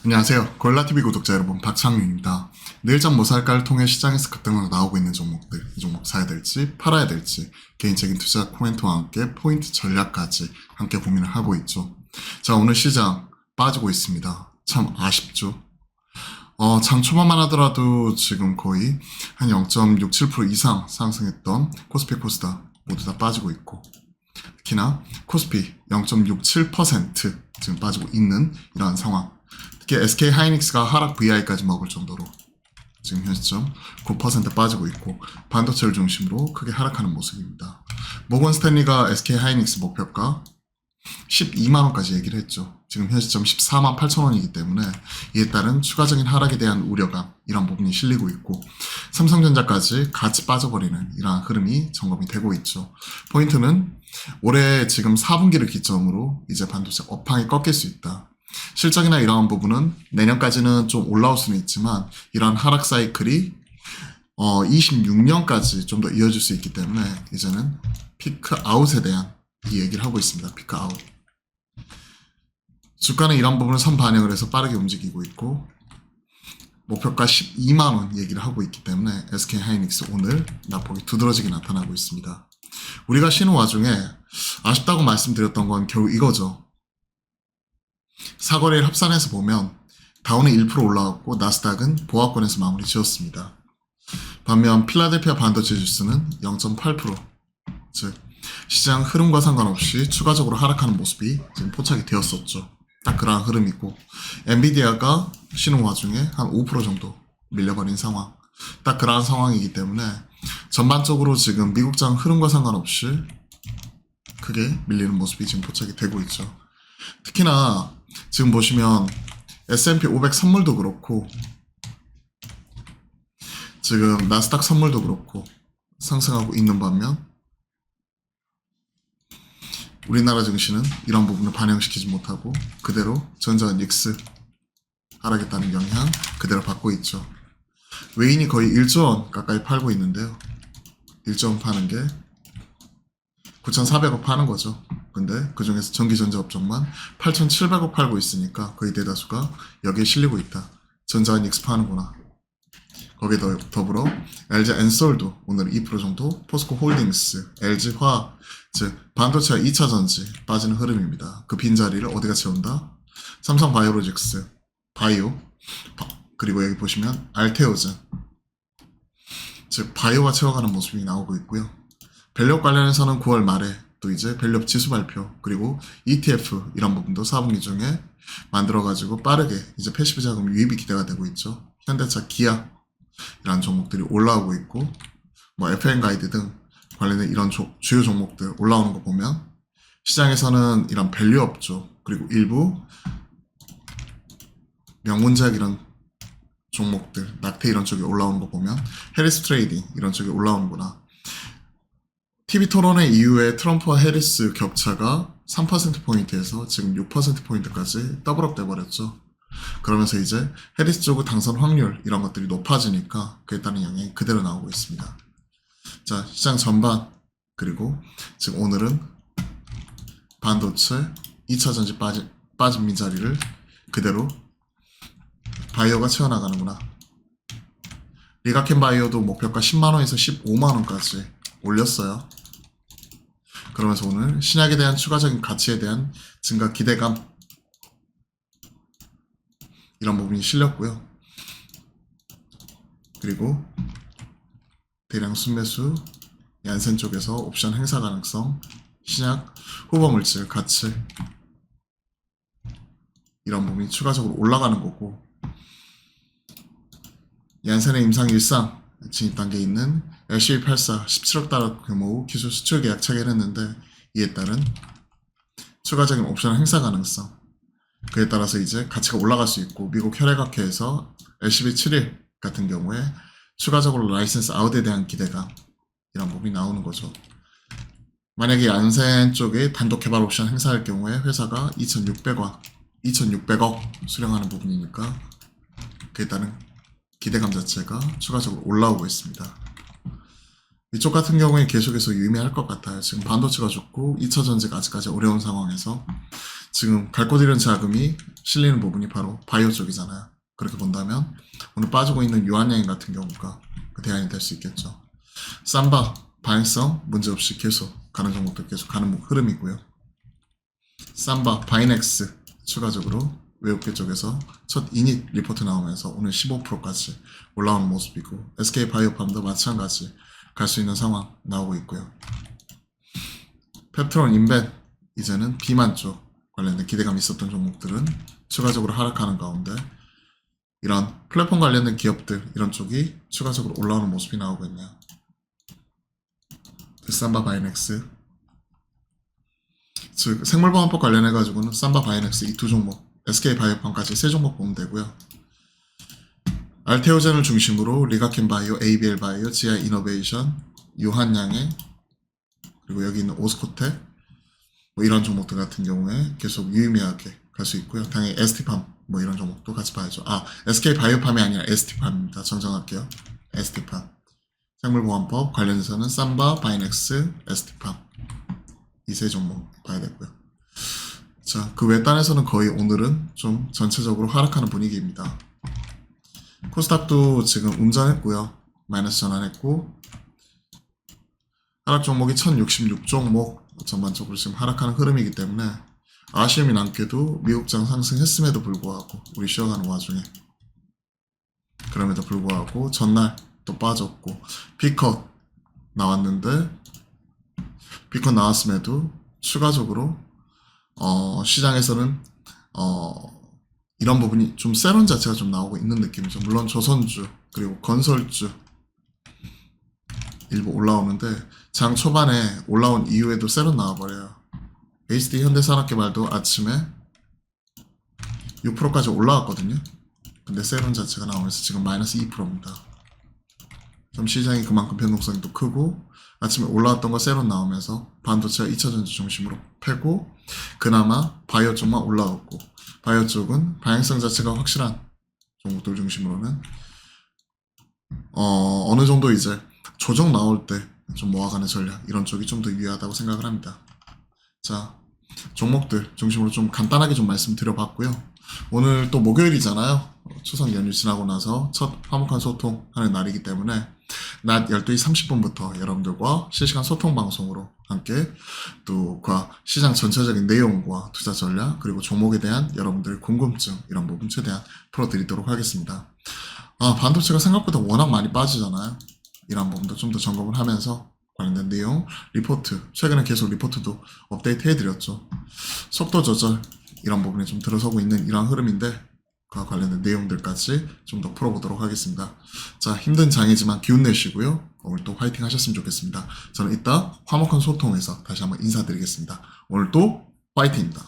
안녕하세요. 고릴라TV 구독자 여러분, 박창윤입니다. 내일장 모살가를 통해 시장에서 급등으로 나오고 있는 종목들, 이 종목 사야 될지 팔아야 될지 개인적인 투자 코멘트와 함께 포인트 전략까지 함께 고민을 하고 있죠. 자, 오늘 시장 빠지고 있습니다. 참 아쉽죠. 장 초반만 하더라도 지금 거의 한 0.67% 이상 상승했던 코스피 코스닥 모두 다 빠지고 있고, 특히나 코스피 0.67% 지금 빠지고 있는 이러한 상황. 특히 SK 하이닉스가 하락 VI까지 먹을 정도로 지금 현 시점 9% 빠지고 있고, 반도체를 중심으로 크게 하락하는 모습입니다. 모건 스탠리가 SK 하이닉스 목표가 12만원까지 얘기를 했죠. 지금 현 시점 14만 8천원이기 때문에 이에 따른 추가적인 하락에 대한 우려감, 이런 부분이 실리고 있고, 삼성전자까지 같이 빠져버리는 이러한 흐름이 점검이 되고 있죠. 포인트는 올해 지금 4분기를 기점으로 이제 반도체 업황이 꺾일 수 있다. 실적이나 이러한 부분은 내년까지는 좀 올라올 수는 있지만, 이러한 하락 사이클이 26년까지 좀 더 이어질 수 있기 때문에 이제는 피크 아웃에 대한 이 얘기를 하고 있습니다. 피크 아웃. 주가는 이런 부분을 선반영을 해서 빠르게 움직이고 있고, 목표가 12만원 얘기를 하고 있기 때문에 SK 하이닉스 오늘 낙폭이 두드러지게 나타나고 있습니다. 우리가 쉬는 와중에 아쉽다고 말씀드렸던 건 결국 이거죠. 사거리를 합산해서 보면 다우는 1% 올라왔고 나스닥은 보합권에서 마무리 지었습니다. 반면 필라델피아 반도체 지수는 0.8%, 즉 시장 흐름과 상관없이 추가적으로 하락하는 모습이 지금 포착이 되었었죠. 딱 그러한 흐름이고, 엔비디아가 쉬는 와중에 한 5% 정도 밀려버린 상황, 딱 그러한 상황이기 때문에 전반적으로 지금 미국장 흐름과 상관없이 크게 밀리는 모습이 지금 포착이 되고 있죠. 특히나 지금 보시면 S&P 500 선물도 그렇고 지금 나스닥 선물도 그렇고 상승하고 있는 반면, 우리나라 증시는 이런 부분을 반영시키지 못하고 그대로 전자 닉스 하락했다는 영향 그대로 받고 있죠. 외인이 거의 1조 원 가까이 팔고 있는데요. 1조 원 파는 게 9,400억 파는 거죠. 근데 그 중에서 전기전자 업종만 8,700억 팔고 있으니까 거의 대다수가 여기에 실리고 있다. 전자 닉스 파는구나. 거기에 더불어 LG 엔솔도 오늘 2% 정도, 포스코 홀딩스, LG화학, 즉 반도체와 2차전지 빠지는 흐름입니다. 그 빈자리를 어디가 채운다? 삼성 바이오로직스, 바이오, 그리고 여기 보시면 알테오젠, 즉 바이오가 채워가는 모습이 나오고 있고요. 밸류업 관련해서는 9월 말에 또 이제 밸류업 지수 발표, 그리고 ETF 이런 부분도 4분기 중에 만들어가지고 빠르게 이제 패시브 자금 유입이 기대가 되고 있죠. 현대차, 기아 이런 종목들이 올라오고 있고, 뭐 FM 가이드 등 관련된 이런 주요 종목들 올라오는 거 보면 시장에서는 이런 밸류업 쪽, 그리고 일부 명문제약 이런 종목들, 낙태 이런 쪽이 올라오는 거 보면 해리스 트레이딩 이런 쪽이 올라오는구나. TV 토론회 이후에 트럼프와 해리스 격차가 3%포인트에서 지금 6%포인트까지 더블업 돼버렸죠. 그러면서 이제 해리스 쪽의 당선 확률 이런 것들이 높아지니까 그에 따른 영향이 그대로 나오고 있습니다. 자, 시장 전반, 그리고 지금 오늘은 반도체 2차전지 빠진 민자리를 그대로 바이오가 채워나가는구나. 리가켄 바이오도 목표가 10만원에서 15만원까지 올렸어요. 그러면서 오늘 신약에 대한 추가적인 가치에 대한 증가 기대감, 이런 부분이 실렸고요. 그리고 대량 순매수, 얀센 쪽에서 옵션 행사 가능성, 신약 후보 물질 가치, 이런 부분이 추가적으로 올라가는 거고, 얀센의 임상 1상 진입 단계에 있는 LCB84 17억 달러 규모 기술 수출 계약 체결을 했는데, 이에 따른 추가적인 옵션 행사 가능성, 그에 따라서 이제 가치가 올라갈 수 있고, 미국 혈액학회에서 LCB71 같은 경우에 추가적으로 라이센스 아웃에 대한 기대감, 이런 부분이 나오는 거죠. 만약에 얀센 쪽에 단독 개발 옵션 행사할 경우에 회사가 2,600억 수령하는 부분이니까 그에 따른 기대감 자체가 추가적으로 올라오고 있습니다. 이쪽 같은 경우에 계속해서 유의미할 것 같아요. 지금 반도체가 좋고 2차 전지가 아직까지 어려운 상황에서 지금 갈 곳 잃은 자금이 실리는 부분이 바로 바이오 쪽이잖아요. 그렇게 본다면 오늘 빠지고 있는 유한양인 같은 경우가 그 대안이 될 수 있겠죠. 삼바 방향성 문제없이 계속 가는 종목도 계속 가는 흐름이고요. 삼바 바이넥스 추가적으로 외국계 쪽에서 첫 이닉 리포트 나오면서 오늘 15%까지 올라오는 모습이고 SK 바이오팜도 마찬가지 갈 수 있는 상황 나오고 있고요. 펩트론 인벤 이제는 비만 쪽 관련된 기대감이 있었던 종목들은 추가적으로 하락하는 가운데 이런 플랫폼 관련된 기업들 이런 쪽이 추가적으로 올라오는 모습이 나오고 있네요. 삼바 바이넥스 즉 생물보안법 관련해 가지고는 삼바 바이넥스 이 두 종목 SK 바이오팜까지 세 종목 보면 되고요. 알테오젠을 중심으로 리가켄 바이오, ABL 바이오, GI 이노베이션, 유한양행 그리고 여기 있는 오스코텍 뭐 이런 종목들 같은 경우에 계속 유의미하게 갈 수 있고요. 당연히 ST팜 뭐 이런 종목도 같이 봐야죠. SK 바이오팜이 아니라 ST팜입니다. 정정할게요. ST팜 생물보안법 관련해서는 삼바, 바이넥스, ST팜 이 세 종목 봐야 되고요. 자, 그 외딴에서는 거의 오늘은 좀 전체적으로 하락하는 분위기입니다. 코스닥도 지금 음전했고요. 마이너스 전환했고 하락 종목이 1066종목 전반적으로 지금 하락하는 흐름이기 때문에 아쉬움이 남게도 미국장 상승했음에도 불구하고 우리 쉬어가는 와중에 그럼에도 불구하고 전날 또 빠졌고 피컷 나왔는데 피컷 나왔음에도 추가적으로 시장에서는 이런 부분이 좀 세론 자체가 좀 나오고 있는 느낌이죠. 물론 조선주 그리고 건설주 일부 올라오는데 장 초반에 올라온 이후에도 세론 나와버려요. HD 현대산업개발도 아침에 6%까지 올라왔거든요. 근데 세론 자체가 나오면서 지금 마이너스 2%입니다. 좀 시장이 그만큼 변동성이 또 크고 아침에 올라왔던 거 세론 나오면서 반도체와 2차전지 중심으로 패고 그나마 바이오 쪽만 올라왔고 바이오 쪽은 방향성 자체가 확실한 종목들 중심으로는 어느 정도 이제 조정 나올 때 좀 모아가는 전략 이런 쪽이 좀 더 유리하다고 생각을 합니다. 자, 종목들 중심으로 좀 간단하게 좀 말씀드려봤고요. 오늘 또 목요일이잖아요. 추석 연휴 지나고 나서 첫 화목한 소통하는 날이기 때문에 낮 12시 30분부터 여러분들과 실시간 소통 방송으로 함께 또 시장 전체적인 내용과 투자 전략 그리고 종목에 대한 여러분들의 궁금증 이런 부분 최대한 풀어드리도록 하겠습니다. 반도체가 생각보다 워낙 많이 빠지잖아요. 이런 부분도 좀 더 점검을 하면서 관련된 내용, 리포트, 최근에 계속 리포트도 업데이트 해드렸죠. 속도 조절 이런 부분에 좀 들어서고 있는 이러한 흐름인데 그와 관련된 내용들까지 좀 더 풀어보도록 하겠습니다. 자, 힘든 장이지만 기운 내시고요. 오늘 또 화이팅 하셨으면 좋겠습니다. 저는 이따 화목한 소통에서 다시 한번 인사드리겠습니다. 오늘 또 화이팅입니다.